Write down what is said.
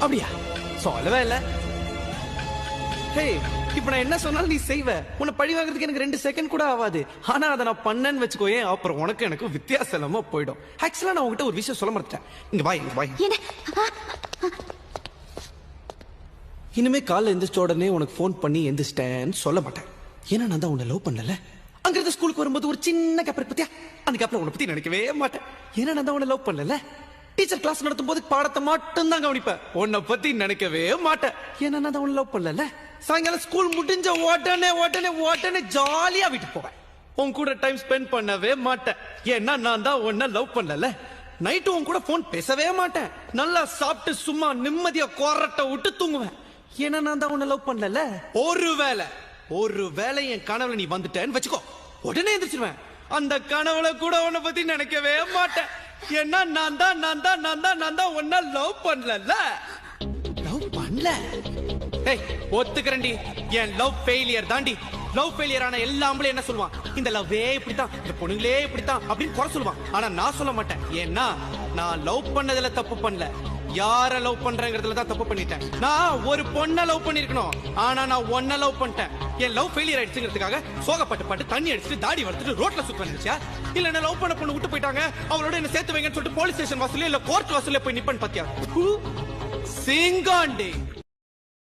அப்படியா? சொல்லவே இல்ல. ஹே, இப்ப நான் என்ன சொன்னாலும் நீ செய்வ. உன்னை பழி வாங்குறதுக்கு எனக்கு 2 செகண்ட் கூட ஆகாது. ஆனா அதை நான் பண்ணேன்னு வச்சுக்கோயே, அப்புறம் உனக்கு எனக்கு வித்தியாசம் இல்லாம போயிடும். ஆக்சுவலா நான் உங்ககிட்ட ஒரு விஷயம் சொல்ல மறந்துட்டேன். இங்க வா. இனிமே காலைல எந்திரிச்ச உடனே உனக்கு போன் பண்ணி எந்திரிச்சிட்டேன்னு சொல்ல மாட்டேன். ஏன்னா நான் தான் உன்னை லவ் பண்ணல. அங்க இருந்து ஸ்கூலுக்கு வரும்போது ஒரு சின்ன கேப் பத்தியா, அந்த கேப்ல உன்னை பத்தி நினைக்கவே மாட்டேன். ஏன்னா நான் தான் உன்னை லவ் பண்ணல. டீச்சர் கிளாஸ் நடத்தும் போது பாடத்தை மட்டும் தான் கவனிப்பேன். உன்னை பத்தி நினைக்கவே மாட்டேன். ஏன்னா நான் தான் உன்னை லவ் பண்ணல. சாயங்காலம் ஸ்கூல் முடிஞ்ச உடனே ஜாலியா வீட்டுக்கு போவேன். உன் கூட டைம் ஸ்பெண்ட் பண்ணவே மாட்டேன். ஏன்னா நான் தான் உன்னை லவ் பண்ணல. நைட்டு உன் கூட போன் பேசவே மாட்டேன். நல்லா சாப்பிட்டு சும்மா நிம்மதியா கொரட்டை விட்டு தூங்குவேன். ஏன்னா நான் தான் உன்னை லவ் பண்ணல. ஒருவேளை என் கனவுல நீ வந்துட்டேன்னு வச்சுக்கோ, உடனே எந்திரிச்சிருவேன். அந்த கனவுல கூட உன்னை பத்தி நினைக்கவே மாட்டேன். ஏன்னா நான் தான் உன்னை லவ் பண்ணல. லவ் பண்ணல. ஒத்துக்கிறேன்டி, என் லவ் ஃபெயிலியர் தாண்டி. லவ் ஃபெயிலியர் ஆன எல்லா ஆம்பளையும் என்ன சொல்லுவான்? இந்த லவ்வே இப்படித்தான், இந்த பொண்ணுங்களே இப்படித்தான் அப்படின்னு குறை சொல்லுவான். ஆனா நான் சொல்ல மாட்டேன். ஏன்னா நான் லவ் பண்ணதுல தப்பு பண்ணல, யார லவ் பண்றேங்கிறதுல தான் தப்பு பண்ணிட்டேன். நான் ஒரு பொண்ணை லவ் பண்ணிருக்கணும், ஆனா நான் ஒன்ன லவ் பண்ணிட்டேன். என் லவ் ஃபெயிலியர் ஆயிடுச்சுங்கிறதுக்காக சோகப்பட்டு தண்ணி அடிச்சுட்டு தாடி வளர்த்துட்டு ரோட்ல சுத்த நினைச்சா? இல்ல என்ன லவ் பண்ண பொண்ணு விட்டு போயிட்டாங்க, அவளோட என்ன சேர்த்து வைங்கன்னு சொல்லிட்டு போலீஸ் ஸ்டேஷன் வாசல்ல இல்ல கோர்ட் வாசல்ல போய் நிப்பன் பாத்தியா? சிங்காண்டி